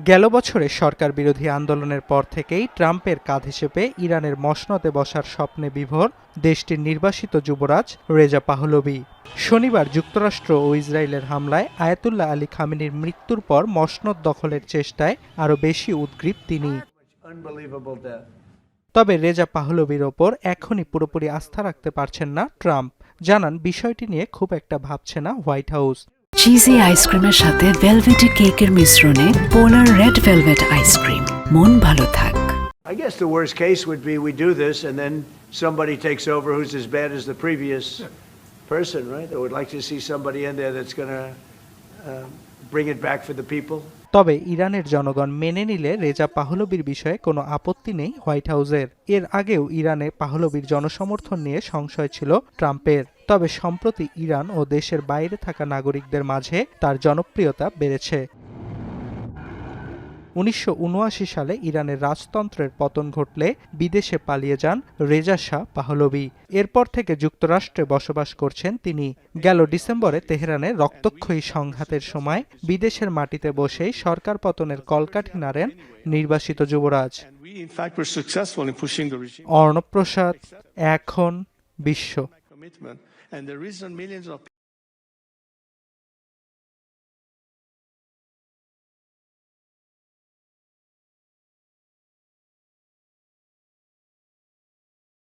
গেল বছরে সরকার বিরোধী আন্দোলনের পর থেকেই ট্রাম্পের কাঁধে চেপে ইরানের মসনদে বসার স্বপ্নে বিভোর দেশটির নির্বাসিত যুবরাজ রেজা পাহলভি। শনিবার যুক্তরাষ্ট্র ও ইসরায়েলের হামলায় আয়াতুল্লাহ আলী খামেনির মৃত্যুর পর মসনদ দখলের চেষ্টায় আরও বেশি উদ্গ্রীব তিনি। তবে রেজা পাহলভির ওপর এখনই পুরোপুরি আস্থা রাখতে পারছেন না ট্রাম্প। জানান বিষয়টি নিয়ে খুব একটা ভাবছে না হোয়াইট হাউস। চিজি আইসক্রিমের সাথে ভেলভেটি কেকের মিশ্রণে পোলার রেড ভেলভেট আইসক্রিম, মন ভালো থাক। I guess the worst case would be we do this and then somebody takes over who's as bad as the previous person, right? I would like to see somebody in there that's going to bring it back for the people. তবে ইরানের জনগণ মেনে নিলে রেজা পাহলভির বিষয়ে কোনো আপত্তি নেই white হাউসের। এর আগেও ইরানে পাহলভির জনসমর্থন নিয়ে সংশয় ছিল ট্রাম্পের। তবে সম্প্রতি ইরান ও দেশের বাইরে থাকা নাগরিকদের মাঝে তার জনপ্রিয়তা বেড়েছে। 1979 সালে ইরানের রাজতন্ত্রের পতন ঘটলে বিদেশে পালিয়ে যান রেজা শাহ পাহলভি। এরপর থেকে যুক্তরাষ্ট্রে বসবাস করছেন তিনি। গেল ডিসেম্বরে তেহরানে রক্তক্ষয়ী সংঘাতের সময় বিদেশের মাটিতে বসেই সরকার পতনের কলকাঠি নাড়েন নির্বাসিত যুবরাজ। অর্ণব প্রসাদ, এখন বিশ্ব।